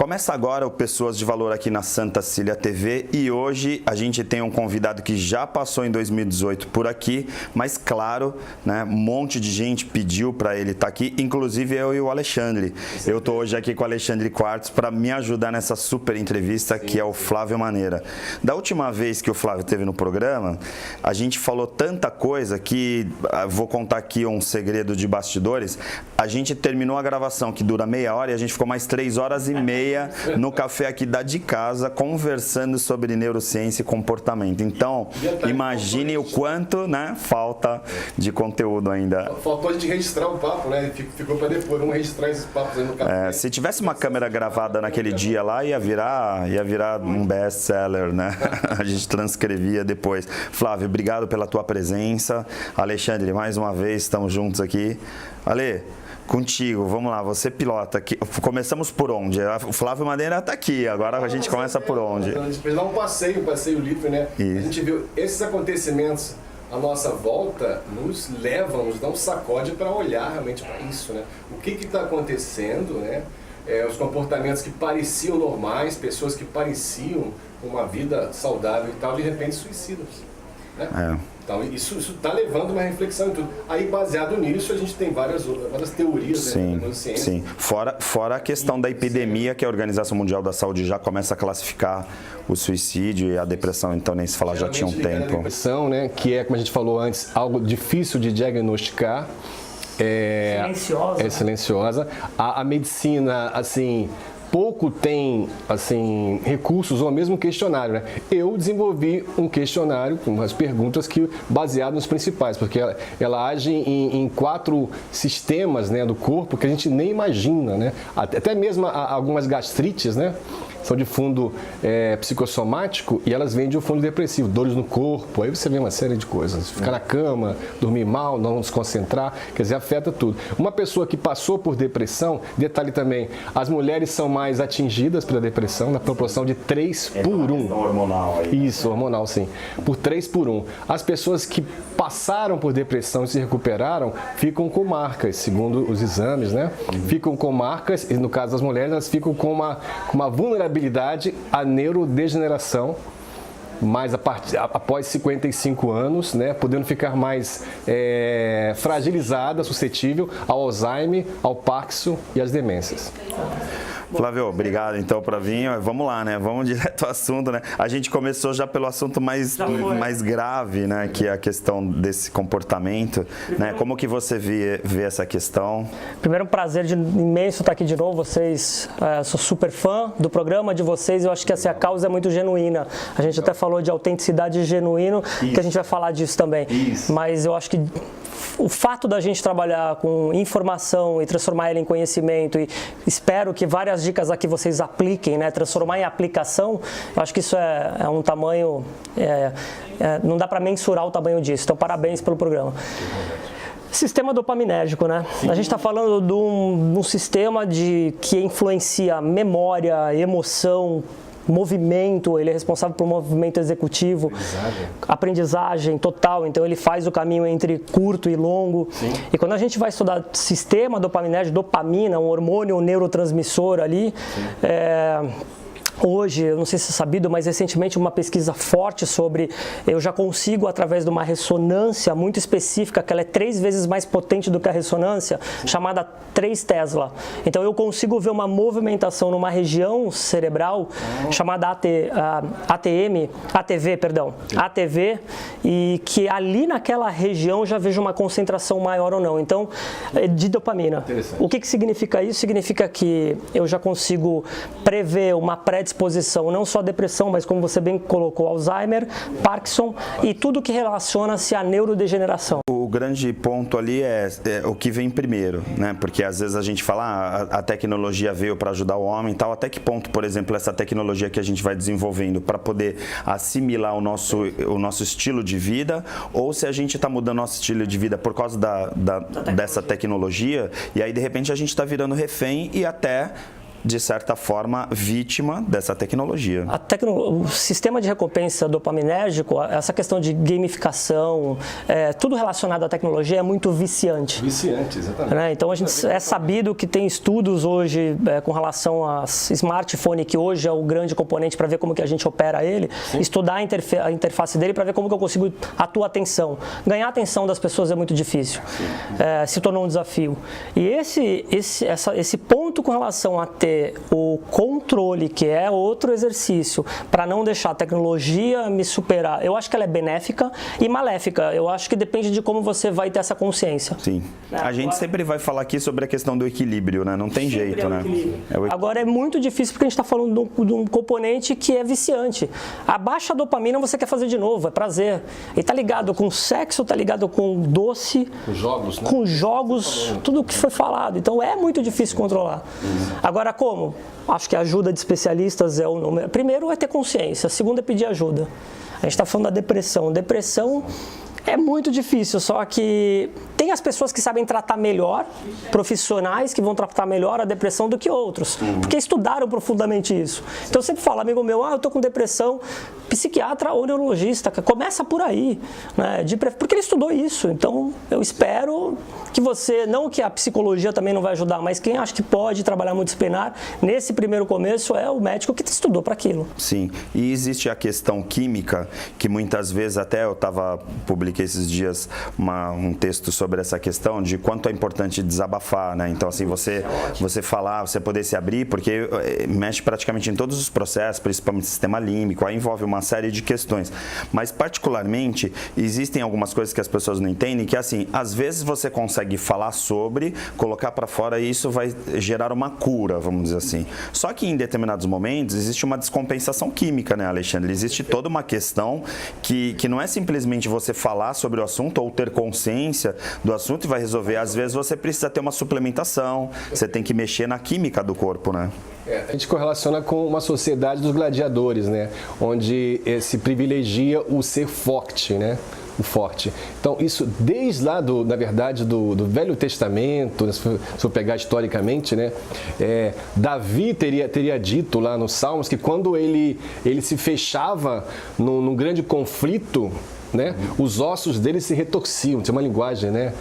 Começa agora o Pessoas de Valor aqui na Santa Cília TV e hoje a gente tem um convidado que já passou em 2018 por aqui, mas claro, né, um monte de gente pediu para ele estar aqui, inclusive eu e o Alexandre. Eu estou hoje aqui com o Alexandre Quartz para me ajudar nessa super entrevista que é o Flávio Maneira. Da última vez que o Flávio esteve no programa, a gente falou tanta coisa que, vou contar aqui um segredo de bastidores, a gente terminou a gravação que dura meia hora e a gente ficou mais 3 horas e meia no café aqui da de casa, conversando sobre neurociência e comportamento. Então, imagine o quanto, né, falta de conteúdo ainda. Faltou a gente registrar o papo, né? Ficou para depois, vamos registrar esses papos aí no café. Se tivesse uma câmera gravada naquele dia lá, ia virar um best-seller, né? A gente transcrevia depois. Flávio, obrigado pela tua presença. Alexandre, mais uma vez, estamos juntos aqui. Ale, contigo, vamos lá, você pilota aqui. Começamos por onde? O Flávio Maneira está aqui, agora a gente começa por onde? A gente fez lá um passeio livre, né? Isso. A gente viu esses acontecimentos à nossa volta, nos dá um sacode para olhar realmente para isso, né? O que está acontecendo, né? Os comportamentos que pareciam normais, pessoas que pareciam uma vida saudável e tal, de repente suicidam-se, né? Então, isso está levando uma reflexão em tudo. Aí, baseado nisso, a gente tem várias teorias, sim, né, da neurociência. Sim, fora a questão da epidemia, que a Organização Mundial da Saúde já começa a classificar o suicídio e a depressão, então nem se falar, já tinha um tempo. A depressão, né, que é, como a gente falou antes, algo difícil de diagnosticar. Silenciosa. É silenciosa. A medicina, assim, pouco tem, assim, recursos ou mesmo questionário, né? Eu desenvolvi um questionário com umas perguntas baseado nos principais, porque ela age em 4 sistemas, né, do corpo que a gente nem imagina, né? Até mesmo algumas gastrites, né? São de fundo psicossomático e elas vêm de um fundo depressivo, dores no corpo, aí você vê uma série de coisas, ficar na cama, dormir mal, não se concentrar, quer dizer, afeta tudo. Uma pessoa que passou por depressão, detalhe também, as mulheres são mais atingidas pela depressão, na proporção de 3 por 1. Hormonal aí. Isso, hormonal sim, por 3 por 1. As pessoas que passaram por depressão e se recuperaram, ficam com marcas, segundo os exames, né? Ficam com marcas, e no caso das mulheres, elas ficam com uma vulnerabilidade à neurodegeneração, mais após 55 anos, né, podendo ficar mais fragilizada, suscetível ao Alzheimer, ao Parkinson e às demências. Flávio, obrigado então por vir. Vamos lá, né? Vamos direto ao assunto, né? A gente começou já pelo assunto mais grave, né? Que é a questão desse comportamento, né? Como que você vê essa questão? Primeiro, um prazer imenso estar aqui de novo. Vocês, sou super fã do programa de vocês. Eu acho que assim, a causa é muito genuína. A gente até falou de autenticidade e genuíno, que a gente vai falar disso também. Isso. Mas eu acho que o fato da gente trabalhar com informação e transformar ela em conhecimento, e espero que várias dicas aqui vocês apliquem, né? Transformar em aplicação, eu acho que isso é um tamanho, não dá para mensurar o tamanho disso. Então, parabéns pelo programa. Sistema dopaminérgico, né? Sim. A gente está falando de um sistema que influencia memória, emoção, movimento, ele é responsável por movimento executivo, aprendizagem total, então ele faz o caminho entre curto e longo. Sim. E quando a gente vai estudar sistema dopaminérgico, dopamina, um hormônio, um neurotransmissor ali, hoje, eu não sei se é sabido, mas recentemente uma pesquisa forte sobre, eu já consigo através de uma ressonância muito específica, que ela é 3 vezes mais potente do que a ressonância, chamada 3 Tesla. Então eu consigo ver uma movimentação numa região cerebral chamada ATV, e que ali naquela região já vejo uma concentração maior ou não. Então, de dopamina. O que significa isso? Significa que eu já consigo prever uma predisposição, não só depressão, mas como você bem colocou, Alzheimer, Parkinson e tudo que relaciona-se à neurodegeneração. O grande ponto ali é o que vem primeiro, né? Porque às vezes a gente fala, a tecnologia veio para ajudar o homem e tal, até que ponto, por exemplo, essa tecnologia que a gente vai desenvolvendo para poder assimilar o nosso estilo de vida, ou se a gente está mudando nosso estilo de vida por causa dessa tecnologia, e aí de repente a gente está virando refém e até de certa forma, vítima dessa tecnologia. O sistema de recompensa dopaminérgico, essa questão de gamificação, tudo relacionado à tecnologia é muito viciante. Viciante, exatamente. Né? Então, é sabido que tem estudos hoje com relação a smartphone, que hoje é o grande componente para ver como que a gente opera ele, sim, estudar a interface dele para ver como que eu consigo a tua atenção. Ganhar a atenção das pessoas é muito difícil. Se tornou um desafio. E esse ponto com relação a ter o controle, que é outro exercício, para não deixar a tecnologia me superar, eu acho que ela é benéfica e maléfica. Eu acho que depende de como você vai ter essa consciência. Sim. A gente sempre vai falar aqui sobre a questão do equilíbrio, né? Não tem jeito, né? Agora é muito difícil porque a gente está falando de um componente que é viciante. Abaixa a dopamina, você quer fazer de novo, é prazer. E tá ligado com sexo, tá ligado com doce, com jogos, né? Com jogos, tudo o que foi falado. Então é muito difícil controlar. Agora como? Acho que a ajuda de especialistas é o número. Primeiro é ter consciência, segundo é pedir ajuda. A gente está falando da depressão. Depressão é muito difícil, só que tem as pessoas que sabem tratar melhor, profissionais que vão tratar melhor a depressão do que outros, porque estudaram profundamente isso. Então eu sempre falo, amigo meu, eu tô com depressão, psiquiatra ou neurologista, começa por aí, né? Porque ele estudou isso. Então eu espero que você, não que a psicologia também não vai ajudar, mas quem acha que pode trabalhar multidisciplinar, nesse primeiro começo é o médico que estudou para aquilo. Sim, e existe a questão química, que muitas vezes, até eu publiquei esses dias um texto sobre essa questão de quanto é importante desabafar, né? Então, assim, você falar, você poder se abrir, porque mexe praticamente em todos os processos, principalmente o sistema límbico, aí envolve uma série de questões. Mas, particularmente, existem algumas coisas que as pessoas não entendem, que, assim, às vezes você consegue falar sobre, colocar para fora e isso vai gerar uma cura, vamos dizer assim. Só que em determinados momentos existe uma descompensação química, né, Alexandre? Existe toda uma questão que não é simplesmente você falar sobre o assunto ou ter consciência do assunto e vai resolver. Às vezes você precisa ter uma suplementação, você tem que mexer na química do corpo, né? A gente correlaciona com uma sociedade dos gladiadores, né? Onde se privilegia o ser forte, né? O forte. Então, isso desde lá, na verdade, do Velho Testamento, né, se eu pegar historicamente, né, Davi teria dito lá nos Salmos que quando ele se fechava num grande conflito, né, os ossos dele se retorciam. Tem uma linguagem, né,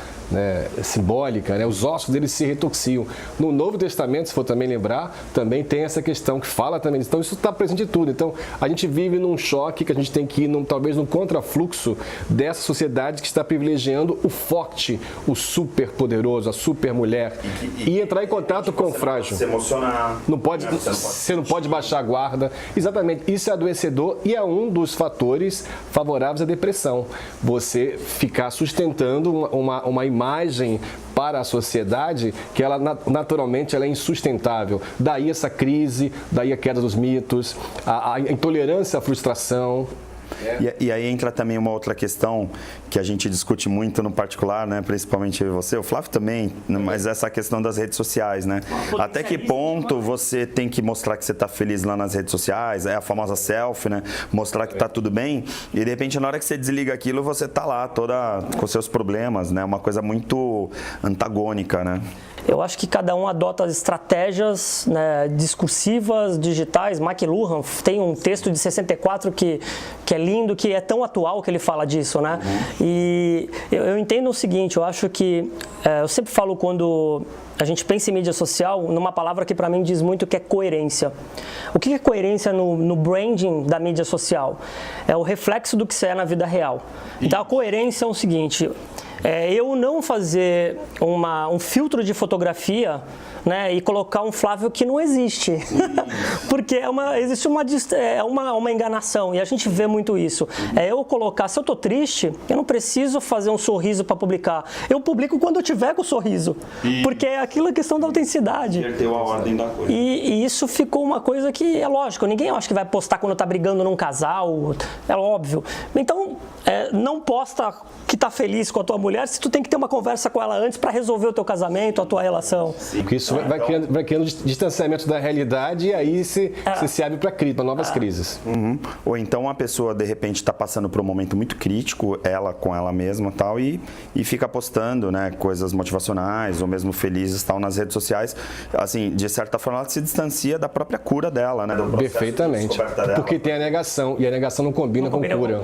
simbólica, né, os ossos dele se retorciam. No Novo Testamento, se for também lembrar, também tem essa questão que fala também. Então isso está presente em tudo. Então a gente vive num choque que a gente tem que ir talvez num contrafluxo dessa sociedade que está privilegiando o forte, o super poderoso, a super mulher e entrar em contato com o frágil. Se emocionar. Você não pode baixar a guarda. Exatamente. Isso é adoecedor e é um dos fatores favoráveis à depressão. Você ficar sustentando uma imagem para a sociedade que ela naturalmente ela é insustentável. Daí essa crise, daí a queda dos mitos, a intolerância à frustração. E aí entra também uma outra questão que a gente discute muito no particular, né? Principalmente eu e você, o Flávio também, mas essa questão das redes sociais, né? Até que ponto você tem que mostrar que você está feliz lá nas redes sociais, é a famosa selfie, né? Mostrar que está tudo bem e de repente na hora que você desliga aquilo você está lá toda com seus problemas, né? Uma coisa muito antagônica, né? Eu acho que cada um adota estratégias, né, discursivas, digitais. McLuhan tem um texto de 64 que é lindo, que é tão atual que ele fala disso, né? E eu entendo o seguinte, eu acho que, eu sempre falo quando a gente pensa em mídia social, numa palavra que para mim diz muito, que é coerência. O que é coerência no branding da mídia social? É o reflexo do que você é na vida real. Então a coerência é o seguinte, eu não fazer um filtro de fotografia, né, e colocar um Flávio que não existe. Porque existe uma enganação e a gente vê muito isso. Eu colocar, se eu estou triste, eu não preciso fazer um sorriso para publicar. Eu publico quando eu tiver com o sorriso. Porque é aquilo a questão da autenticidade. Inverteu a ordem da coisa. E isso ficou uma coisa que é lógico. Ninguém acha que vai postar quando está brigando num casal. É óbvio. Então, não posta que está feliz com a tua mulher se tu tem que ter uma conversa com ela antes para resolver o teu casamento, a tua relação. Porque isso vai criando distanciamento da realidade e aí se abre para novas crises. Ou então a pessoa, de repente, está passando por um momento muito crítico, ela com ela mesma tal, e fica postando, né, coisas motivacionais ou mesmo felizes tal, nas redes sociais. Assim, de certa forma, ela se distancia da própria cura dela, né? Do Perfeitamente. Porque tem a negação, e a negação não combina com cura.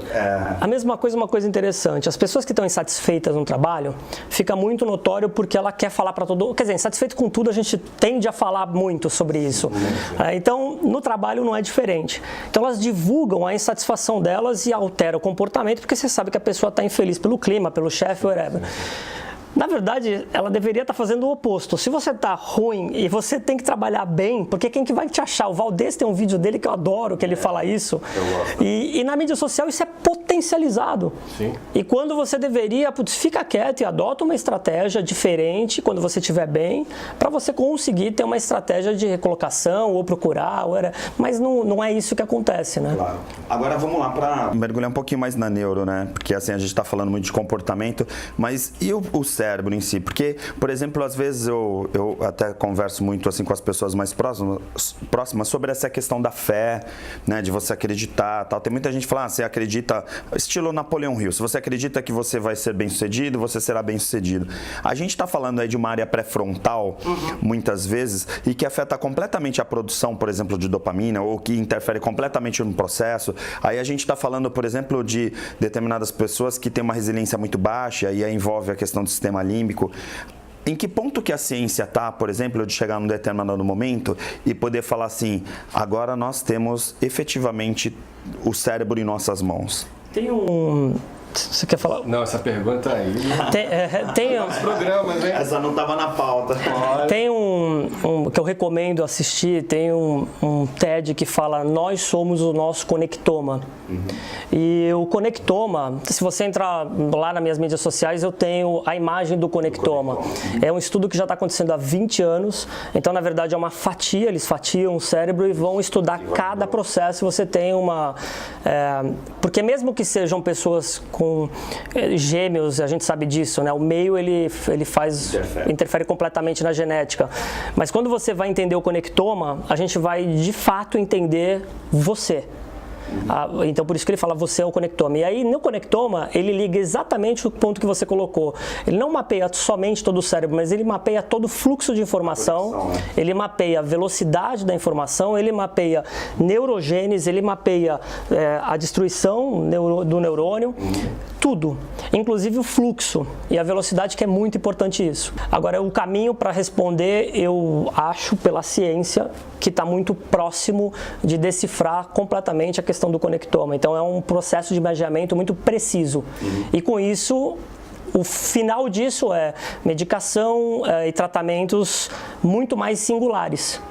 A mesma coisa, uma coisa interessante, as pessoas que estão insatisfeitas no trabalho, fica muito notório porque ela quer falar para todo mundo. Quer dizer, insatisfeito com tudo, a gente tende a falar muito sobre isso. Então, no trabalho não é diferente. Então, elas divulgam a insatisfação delas e alteram o comportamento porque você sabe que a pessoa está infeliz pelo clima, pelo chefe, whatever. Na verdade, ela deveria estar fazendo o oposto. Se você está ruim e você tem que trabalhar bem, porque quem que vai te achar? O Valdez tem um vídeo dele que eu adoro, que ele fala isso. E na mídia social isso é potencializado. Sim. E quando você deveria, fica quieto e adota uma estratégia diferente quando você estiver bem, para você conseguir ter uma estratégia de recolocação ou procurar. Mas não é isso que acontece, né? Claro. Agora vamos lá para mergulhar um pouquinho mais na neuro, né? Porque assim, a gente está falando muito de comportamento, mas e o cérebro em si? Porque, por exemplo, às vezes eu até converso muito assim com as pessoas mais próximas sobre essa questão da fé, né, de você acreditar, tal. Tem muita gente que fala, você acredita, estilo Napoleão Hill, se você acredita que você vai ser bem-sucedido, você será bem-sucedido. A gente está falando aí de uma área pré-frontal, muitas vezes, e que afeta completamente a produção, por exemplo, de dopamina, ou que interfere completamente no processo. Aí a gente está falando, por exemplo, de determinadas pessoas que têm uma resiliência muito baixa, e aí envolve a questão do sistema límbico. Em que ponto que a ciência está, por exemplo, de chegar num determinado momento e poder falar assim, agora nós temos efetivamente o cérebro em nossas mãos? Tem um... Você quer falar? Não, essa pergunta aí... Tem os programas, né? Essa não estava na pauta. Tem um que eu recomendo assistir, tem um TED que fala nós somos o nosso conectoma. E o conectoma, se você entrar lá nas minhas mídias sociais, eu tenho a imagem do conectoma. É um estudo que já está acontecendo há 20 anos, então na verdade é uma fatia, eles fatiam o cérebro e vão estudar cada processo. Você tem uma... porque mesmo que sejam pessoas com gêmeos, a gente sabe disso, né? O meio ele interfere completamente na genética. Mas quando você vai entender o conectoma, a gente vai de fato entender você. Então por isso que ele fala você é o conectoma. E aí no conectoma ele liga exatamente o ponto que você colocou. Ele não mapeia somente todo o cérebro, mas ele mapeia todo o fluxo de informação, ele mapeia a velocidade da informação, ele mapeia neurogênese, ele mapeia a destruição do neurônio, tudo, inclusive o fluxo e a velocidade, que é muito importante isso. Agora, o caminho para responder, eu acho, pela ciência, que está muito próximo de decifrar completamente a questão do conectoma. Então, é um processo de imaginamento muito preciso. E com isso, o final disso é medicação e tratamentos muito mais singulares.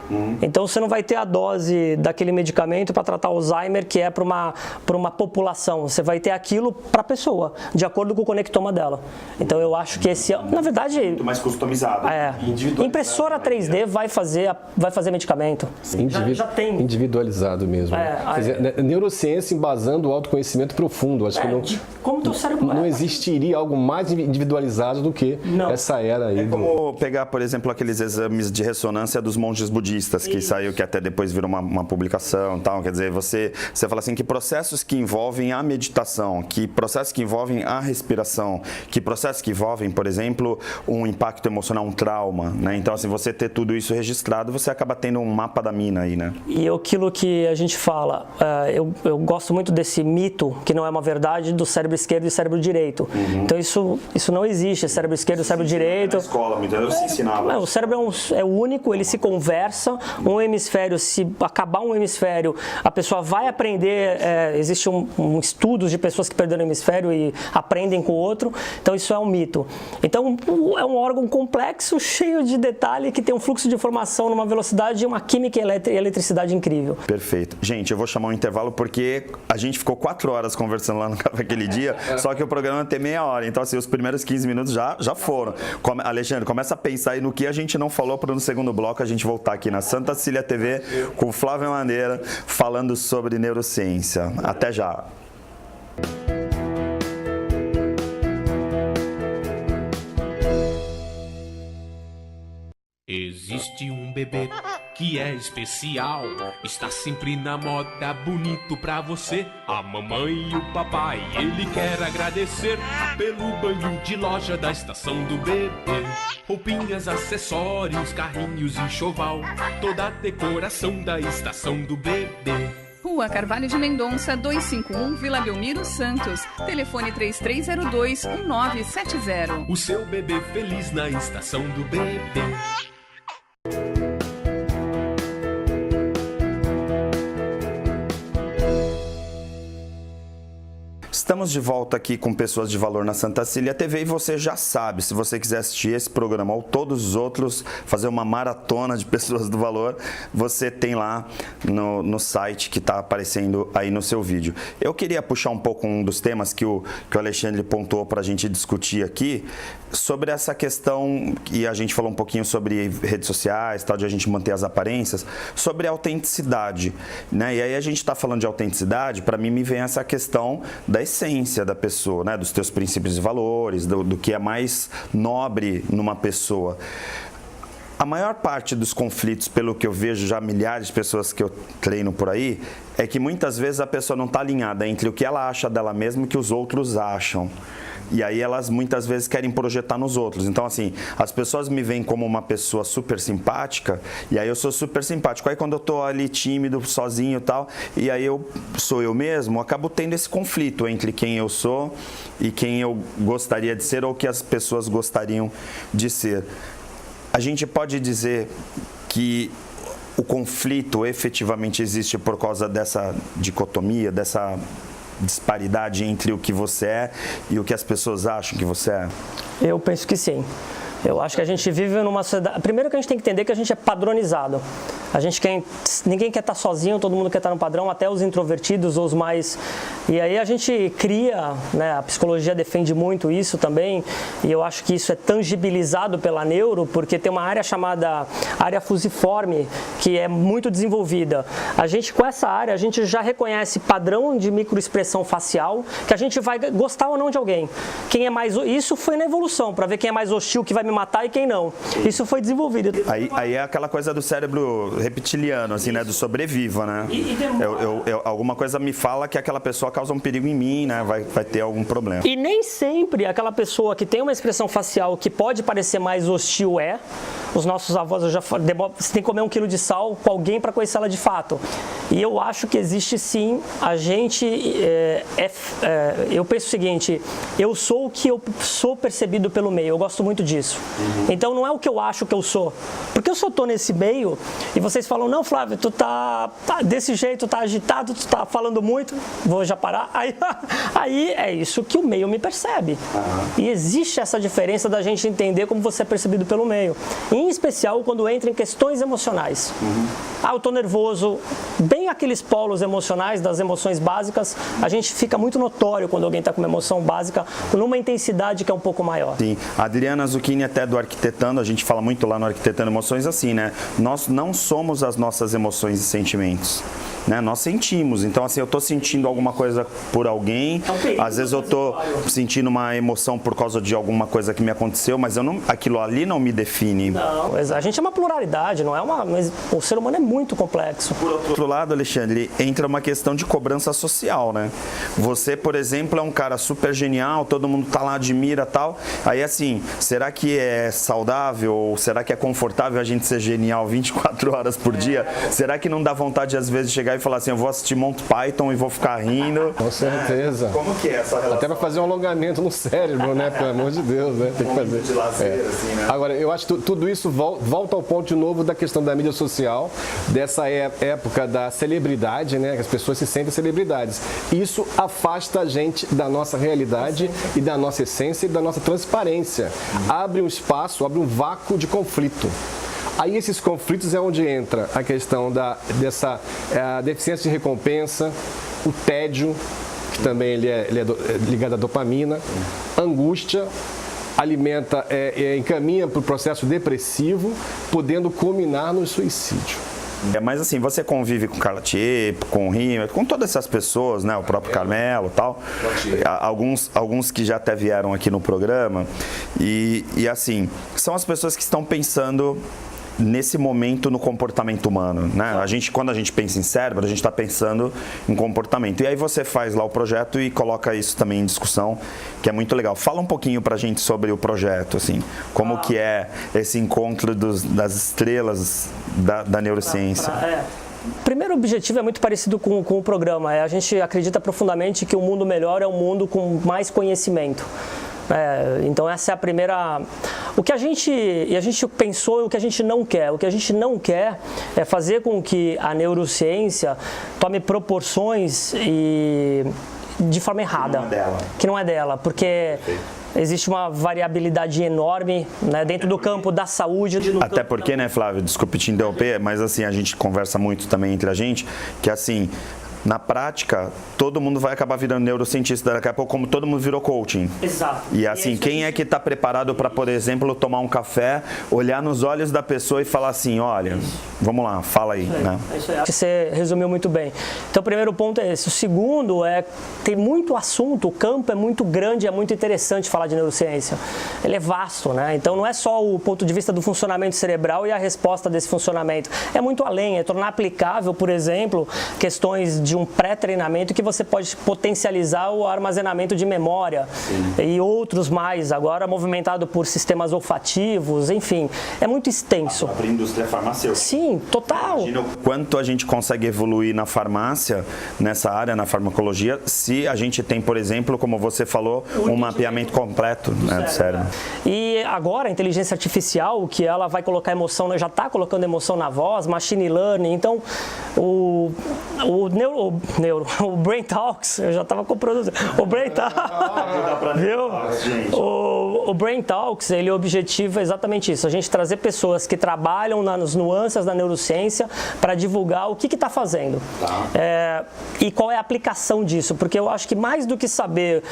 Então você não vai ter a dose daquele medicamento para tratar Alzheimer, que é para uma população. Você vai ter aquilo para a pessoa, de acordo com o conectoma dela. Então eu acho que esse, na verdade, muito mais customizado. Impressora 3D vai fazer medicamento. Já tem. Individualizado mesmo. Quer dizer, neurociência embasando o autoconhecimento profundo. Acho que como teu cérebro não existiria algo mais individualizado do que essa era aí. Como pegar, por exemplo, aqueles exames de ressonância dos monges budistas, que saiu, que até depois virou uma publicação e tal. Quer dizer, você fala assim, que processos que envolvem a meditação, que processos que envolvem a respiração, que processos que envolvem, por exemplo, um impacto emocional, um trauma, né? Então, assim, você ter tudo isso registrado, você acaba tendo um mapa da mina aí, né? E aquilo que a gente fala, eu gosto muito desse mito, que não é uma verdade, do cérebro esquerdo e cérebro direito. Então, isso não existe, cérebro esquerdo e cérebro direito. Na escola, eu se ensinava. O cérebro é único, ele se conversa. Um hemisfério, se acabar um hemisfério, a pessoa vai aprender. Existe estudos de pessoas que perderam o hemisfério e aprendem com o outro. Então, isso é um mito. Então, é um órgão complexo, cheio de detalhe, que tem um fluxo de informação numa velocidade e uma química e eletricidade incrível. Perfeito. Gente, eu vou chamar um intervalo porque a gente ficou 4 horas conversando lá no café aquele dia, só que o programa tem meia hora. Então, assim, os primeiros 15 minutos já foram. Alexandre, começa a pensar aí no que a gente não falou para no segundo bloco a gente voltar aqui na Santa Cecília TV com o Flávio Mandeira falando sobre neurociência. Até já! Existe existe um bebê que é especial, está sempre na moda, bonito pra você. A mamãe e o papai, ele quer agradecer pelo banho de loja da estação do bebê. Roupinhas, acessórios, carrinhos, enxoval, toda a decoração da estação do bebê. Rua Carvalho de Mendonça, 251, Vila Belmiro, Santos. Telefone 3302-1970. O seu bebê feliz na estação do bebê. Estamos de volta aqui com Pessoas de Valor na Santa Cília TV e você já sabe, se você quiser assistir esse programa ou todos os outros, fazer uma maratona de Pessoas do Valor, você tem lá no site que está aparecendo aí no seu vídeo. Eu queria puxar um pouco um dos temas que o Alexandre pontuou para a gente discutir aqui, sobre essa questão, e a gente falou um pouquinho sobre redes sociais, tal, de a gente manter as aparências, sobre a autenticidade, né? E aí a gente está falando de autenticidade, para mim me vem essa questão da essência da pessoa, né? Dos teus princípios e valores, do que é mais nobre numa pessoa. A maior parte dos conflitos, pelo que eu vejo já milhares de pessoas que eu treino por aí, é que muitas vezes a pessoa não está alinhada entre o que ela acha dela mesma e o que os outros acham. E aí elas muitas vezes querem projetar nos outros. Então, assim, as pessoas me veem como uma pessoa super simpática, e aí eu sou super simpático. Aí quando eu tô ali tímido, sozinho e tal, e aí eu sou eu mesmo, eu acabo tendo esse conflito entre quem eu sou e quem eu gostaria de ser ou que as pessoas gostariam de ser. A gente pode dizer que o conflito efetivamente existe por causa dessa dicotomia, dessa disparidade entre o que você é e o que as pessoas acham que você é? Eu penso que sim. Eu acho que a gente vive numa sociedade... Primeiro que a gente tem que entender que a gente é padronizado. Ninguém quer estar sozinho, todo mundo quer estar no padrão, até os introvertidos ou os mais... E aí a gente cria, né, a psicologia defende muito isso também, e eu acho que isso é tangibilizado pela neuro, porque tem uma área chamada área fusiforme, que é muito desenvolvida. A gente, com essa área, a gente já reconhece padrão de microexpressão facial, que a gente vai gostar ou não de alguém. Quem é mais... Isso foi na evolução, para ver quem é mais hostil, que vai me matar e quem não. Isso foi desenvolvido. Aí é aquela coisa do cérebro reptiliano, assim, né? Do sobreviva, né? Alguma coisa me fala que aquela pessoa causa um perigo em mim, né? Vai ter algum problema. E nem sempre aquela pessoa que tem uma expressão facial que pode parecer mais hostil é. Os nossos avós, você tem que comer 1 quilo de sal com alguém para conhecer ela de fato. E eu acho que existe sim, a gente... eu penso o seguinte, eu sou o que eu sou percebido pelo meio, eu gosto muito disso. Então não é o que eu acho que eu sou. Porque eu só tô nesse meio e vocês falam, não, Flávio, tu tá desse jeito, tá agitado, tu tá falando muito, vou já parar. Aí é isso que o meio me percebe. E existe essa diferença da gente entender como você é percebido pelo meio. Em especial quando entra em questões emocionais. Eu tô nervoso, bem aqueles polos emocionais, das emoções básicas, a gente fica muito notório quando alguém está com uma emoção básica, numa intensidade que é um pouco maior. Sim, a Adriana Zucchini, até do Arquitetando, a gente fala muito lá no Arquitetando Emoções assim, né? Nós não somos as nossas emoções e sentimentos. Né? Nós sentimos, então assim, eu tô sentindo alguma coisa por alguém, às vezes eu tô sentindo uma emoção por causa de alguma coisa que me aconteceu, mas aquilo ali não me define. Não, a gente é uma pluralidade, não é o ser humano é muito complexo. Por outro lado, Alexandre, entra uma questão de cobrança social, né? Você, por exemplo, é um cara super genial, todo mundo tá lá, admira tal, aí assim, será que é saudável ou será que é confortável a gente ser genial 24 horas por dia? Será que não dá vontade às vezes de chegar e falar assim, eu vou assistir Monty Python e vou ficar rindo? Com certeza. Como que é essa relação? Até para fazer um alongamento no cérebro, né? Pelo amor de Deus, né? Tem que fazer. De lazer, assim, né? Agora, eu acho que tudo isso volta ao ponto de novo da questão da mídia social, dessa época da celebridade, né? Que as pessoas se sentem celebridades. Isso afasta a gente da nossa realidade e da nossa essência e da nossa transparência. Abre um espaço, abre um vácuo de conflito. Aí esses conflitos é onde entra a questão dessa deficiência de recompensa, o tédio, que também ele é ligado à dopamina, angústia, alimenta, encaminha para o processo depressivo, podendo culminar no suicídio. Mas assim, você convive com Carla Tiepo, com o Rima, com todas essas pessoas, né? O próprio Carmelo e tal. Alguns que já até vieram aqui no programa. E assim, são as pessoas que estão pensando nesse momento no comportamento humano, né? Quando a gente pensa em cérebro, a gente está pensando em comportamento. E aí você faz lá o projeto e coloca isso também em discussão, que é muito legal. Fala um pouquinho pra gente sobre o projeto, assim, como que é esse encontro das estrelas da neurociência. O primeiro objetivo é muito parecido com o programa. A gente acredita profundamente que o mundo melhor é um mundo com mais conhecimento. Então essa é a primeira... O que a gente pensou e o que a gente não quer. O que a gente não quer é fazer com que a neurociência tome proporções de forma errada. Que não é dela. Porque... Existe uma variabilidade enorme, né, dentro do campo da saúde. Até porque, né, Flávio, desculpe te interromper, mas assim, a gente conversa muito também entre a gente, que assim, na prática, todo mundo vai acabar virando neurocientista daqui a pouco, como todo mundo virou coaching. Exato. E assim, quem é que está preparado para, por exemplo, tomar um café, olhar nos olhos da pessoa e falar assim, olha, vamos lá, fala aí. Né? Você resumiu muito bem. Então, o primeiro ponto é esse. O segundo tem muito assunto, o campo é muito grande, é muito interessante falar de neurociência. Ele é vasto, né? Então, não é só o ponto de vista do funcionamento cerebral e a resposta desse funcionamento. É muito além, é tornar aplicável, por exemplo, questões de um pré-treinamento que você pode potencializar o armazenamento de memória. Sim. E outros mais, agora movimentado por sistemas olfativos, enfim, é muito extenso. Para a indústria farmacêutica. Sim, total. Imagina o quanto a gente consegue evoluir na farmácia, nessa área, na farmacologia, se a gente tem, por exemplo, como você falou, um mapeamento completo do cérebro. E agora a inteligência artificial, que ela vai colocar emoção, já está colocando emoção na voz, machine learning, então o Brain Talks, eu já estava comprando o Brain Talks, viu? O Brain Talks, ele objetiva exatamente isso, a gente trazer pessoas que trabalham nas nuances da neurociência para divulgar o que está fazendo. E qual é a aplicação disso, porque eu acho que mais do que saber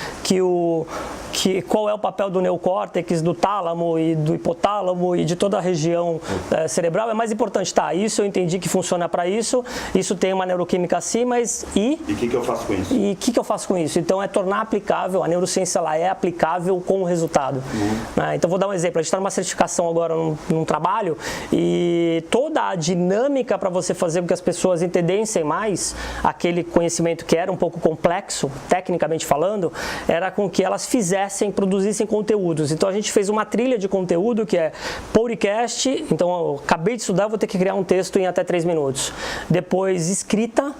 qual é o papel do neocórtex, do tálamo e do hipotálamo e de toda a região cerebral, é mais importante, isso eu entendi que funciona para isso tem uma neuroquímica assim, mas e o que eu faço com isso? E o que eu faço com isso? Então é tornar aplicável, a neurociência ela é aplicável com o resultado. Então vou dar um exemplo, a gente está numa certificação agora num trabalho e toda a dinâmica para você fazer com que as pessoas entendessem mais aquele conhecimento que era um pouco complexo, tecnicamente falando, era com que elas produzissem conteúdos. Então a gente fez uma trilha de conteúdo que é podcast, então eu acabei de estudar, vou ter que criar um texto em até 3 minutos. Depois escrita,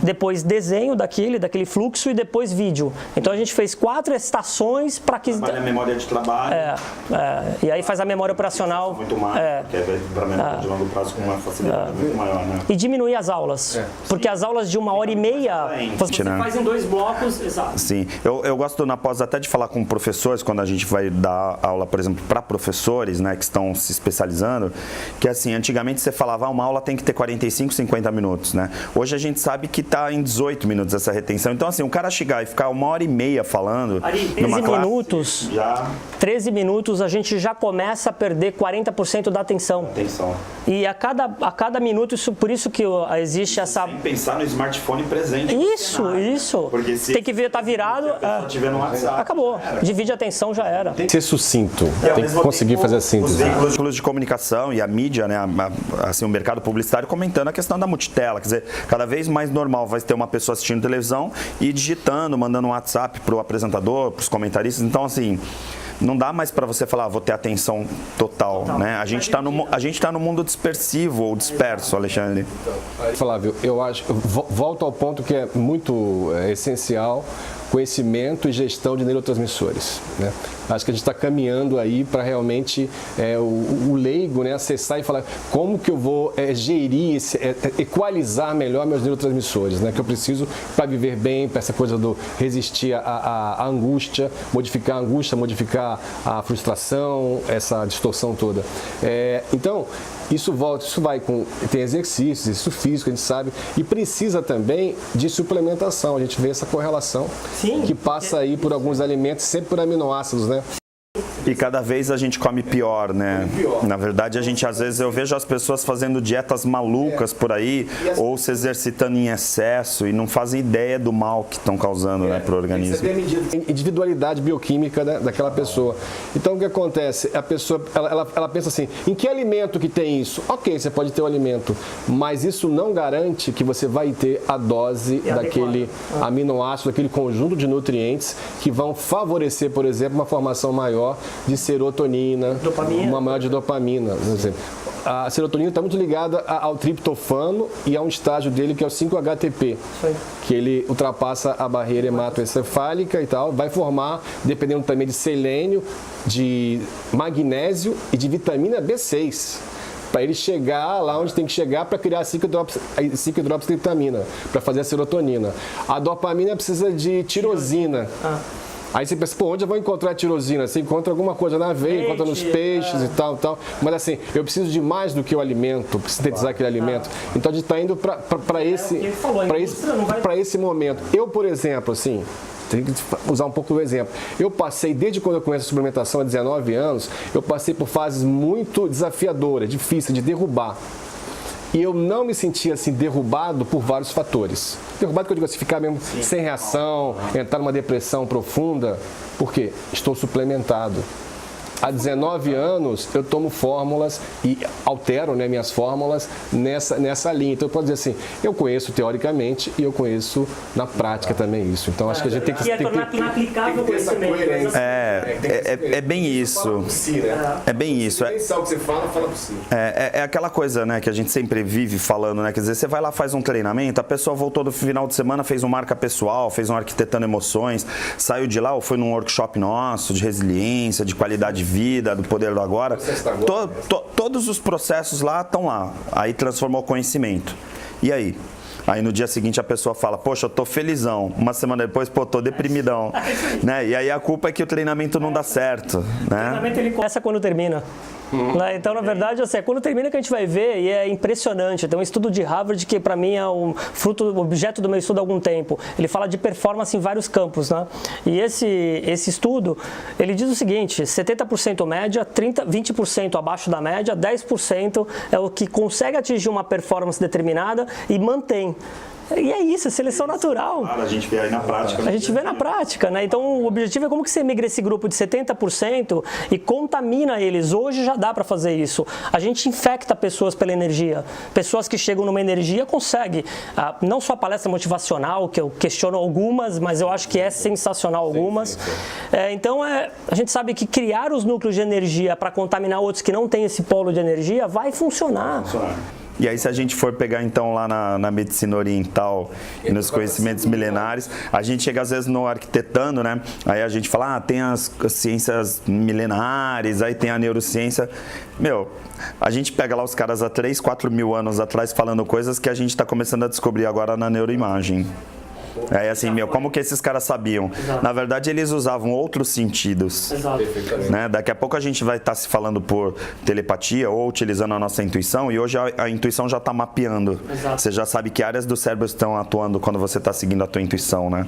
depois desenho daquele fluxo e depois vídeo. Então a gente fez 4 estações para que... Trabalha a memória de trabalho. E aí faz a memória operacional. Muito mais, porque para a memória de longo prazo com uma facilidade muito maior, né? E diminuir as aulas. Porque as aulas de 1h30, você faz em 2 blocos, exato. Sim, eu gosto na pós até de falar com professores, quando a gente vai dar aula, por exemplo, para professores, né, que estão se especializando, que assim, antigamente você falava, uma aula tem que ter 45, 50 minutos, né? Hoje a gente sabe que está em 18 minutos essa retenção. Então, assim, o cara chegar e ficar 1h30 falando... 13 minutos a gente já começa a perder 40% da atenção. E a cada minuto, por isso que existe essa... Sem pensar no smartphone presente. Isso. Porque se tem que estar virado... Se tiver no WhatsApp... Acabou. Divide a atenção, já era. Tem que ser sucinto. Tem que conseguir fazer a síntese. Os veículos de comunicação e a mídia, né, assim, o mercado publicitário comentando a questão da multitela. Quer dizer, cada vez mais normal vai ter uma pessoa assistindo televisão e digitando, mandando um WhatsApp para o apresentador, para os comentaristas. Então, assim... Não dá mais para você falar, vou ter atenção total, né? A gente está no mundo dispersivo ou disperso, Alexandre. Flávio, eu acho, volto ao ponto que é muito essencial, conhecimento e gestão de neurotransmissores, né? Acho que a gente está caminhando aí para realmente o leigo, né, acessar e falar como que eu vou gerir, equalizar melhor meus neurotransmissores, né, que eu preciso para viver bem, para essa coisa do resistir à angústia, modificar a frustração, essa distorção toda. Então, isso vai tem exercícios, exercício físico, a gente sabe, e precisa também de suplementação. A gente vê essa correlação. Sim, que passa aí por alguns alimentos, sempre por aminoácidos, né? E cada vez a gente come pior, né? Na verdade, a gente às vezes eu vejo as pessoas fazendo dietas malucas por aí, ou se exercitando em excesso e não fazem ideia do mal que estão causando, né, para o organismo. Você vê a medida de individualidade bioquímica, né, daquela pessoa. Então o que acontece? A pessoa ela pensa assim, em que alimento que tem isso? Ok, você pode ter o alimento, mas isso não garante que você vai ter a dose daquele aminoácido, daquele conjunto de nutrientes que vão favorecer, por exemplo, uma formação maior de serotonina, uma maior de dopamina. Por exemplo. A serotonina está muito ligada ao triptofano e a um estágio dele que é o 5-HTP, que ele ultrapassa a barreira hematoencefálica e tal, vai formar, dependendo também de selênio, de magnésio e de vitamina B6. Para ele chegar lá onde tem que chegar para criar a 5-hidroxitriptamina, para fazer a serotonina. A dopamina precisa de tirosina. Aí você pensa, pô, onde eu vou encontrar a tirosina? Você encontra alguma coisa na aveia, encontra nos peixes e tal. Mas assim, eu preciso de mais do que o alimento, para sintetizar aquele alimento. Então a gente está indo para esse momento. Eu, por exemplo, assim, tem que usar um pouco do exemplo. Eu passei, desde quando eu conheço a suplementação há 19 anos, eu passei por fases muito desafiadoras, difíceis de derrubar. E eu não me sentia assim derrubado por vários fatores. Derrubado que eu digo assim, ficar mesmo sem reação, entrar numa depressão profunda, porque estou suplementado. Há 19 anos eu tomo fórmulas e altero, né, minhas fórmulas nessa linha. Então eu posso dizer assim, eu conheço teoricamente e eu conheço na prática também isso. Então acho que a gente tem que ter essa coerência. É bem isso. É bem isso. Se pensar o que você fala por si. É aquela coisa, né, que a gente sempre vive falando, né? Quer dizer, você vai lá, faz um treinamento, a pessoa voltou do final de semana, fez um marca pessoal, fez um arquitetando emoções, saiu de lá ou foi num workshop nosso de resiliência, de qualidade de vida, do poder do agora. Todos os processos lá estão lá. Aí transformou conhecimento. E aí? Aí no dia seguinte a pessoa fala, poxa, eu tô felizão. Uma semana depois, pô, tô deprimidão. Né? E aí a culpa é que o treinamento não dá certo. Né? O treinamento ele começa quando termina. Então, na verdade, assim, quando termina que a gente vai ver, e é impressionante. Tem um estudo de Harvard que, para mim, é um objeto do meu estudo há algum tempo. Ele fala de performance em vários campos, né? E esse estudo, ele diz o seguinte, 70% média, 20% abaixo da média, 10% é o que consegue atingir uma performance determinada e mantém. E é isso, é seleção natural. A gente vê aí na prática. A gente vê na prática, né? Então o objetivo é como que você migra esse grupo de 70% e contamina eles. Hoje já dá para fazer isso. A gente infecta pessoas pela energia. Pessoas que chegam numa energia conseguem. Não só a palestra motivacional, que eu questiono algumas, mas eu acho que é sensacional algumas. Então a gente sabe que criar os núcleos de energia para contaminar outros que não têm esse polo de energia vai funcionar. E aí, se a gente for pegar, então, lá na medicina oriental e nos conhecimentos milenares, a gente chega, às vezes, no arquitetando, né? Aí a gente fala, tem as ciências milenares, aí tem a neurociência. Meu, a gente pega lá os caras há 3, 4 mil anos atrás falando coisas que a gente está começando a descobrir agora na neuroimagem. É assim, como que esses caras sabiam? Exato. Na verdade, eles usavam outros sentidos. Exato. Né? Daqui a pouco a gente vai estar se falando por telepatia ou utilizando a nossa intuição, e hoje a intuição já está mapeando. Exato. Você já sabe que áreas do cérebro estão atuando quando você está seguindo a tua intuição, né?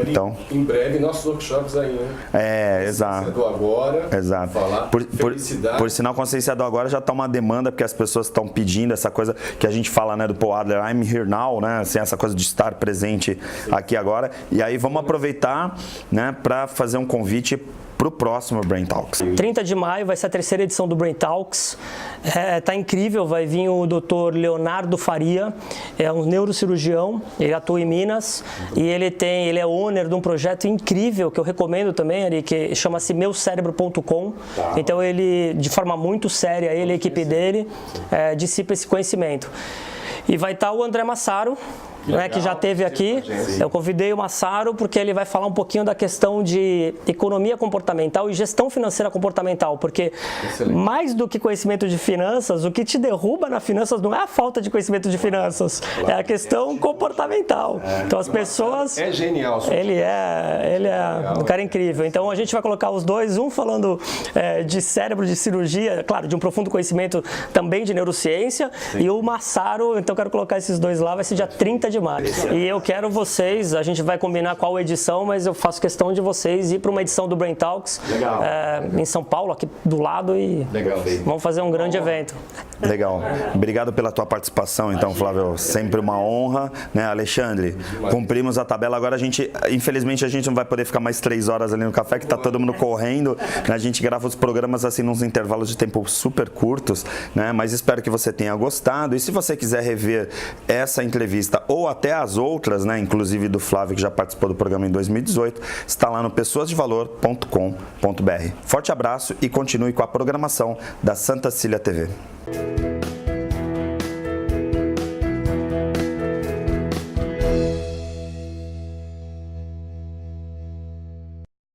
Então, em breve, nossos workshops aí, né? Exato. Do agora, exato. Falar felicidade. Por sinal, consciência do agora já está uma demanda, porque as pessoas estão pedindo essa coisa que a gente fala, né, do Paul Adler, I'm here now, né? Assim, essa coisa de estar presente aqui agora. E aí vamos aproveitar, né, para fazer um convite para o próximo Brain Talks. 30 de maio vai ser a terceira edição do Brain Talks. Tá incrível, vai vir o Dr. Leonardo Faria, é um neurocirurgião, ele atua em Minas e ele é owner de um projeto incrível que eu recomendo também, ali, que chama-se meucerebro.com. Então ele, de forma muito séria, ele e a equipe dele dissipa esse conhecimento. E vai estar o André Massaro, né, que já esteve aqui. Eu convidei o Massaro porque ele vai falar um pouquinho da questão de economia comportamental e gestão financeira comportamental, porque mais do que conhecimento de finanças, o que te derruba na finanças não é a falta de conhecimento de finanças, é a questão comportamental. Então as pessoas... É genial. Ele é um cara incrível. Então a gente vai colocar os dois, um falando de cérebro, de cirurgia, claro, de um profundo conhecimento também de neurociência, e o Massaro, então eu quero colocar esses dois lá, vai ser dia 30 de demais. E eu quero vocês, a gente vai combinar qual edição, mas eu faço questão de vocês ir para uma edição do Brain Talks em São Paulo, aqui do lado, e vamos fazer um grande evento. Legal. Obrigado pela tua participação, então, Flávio. Sempre uma honra, né, Alexandre? Cumprimos a tabela. Agora infelizmente, a gente não vai poder ficar mais 3 horas ali no café, que tá todo mundo correndo. Né? A gente grava os programas assim nos intervalos de tempo super curtos, né? Mas espero que você tenha gostado. E se você quiser rever essa entrevista ou até as outras, né, inclusive do Flávio, que já participou do programa em 2018, está lá no pessoasdevalor.com.br. Forte abraço e continue com a programação da Santa Cecília TV.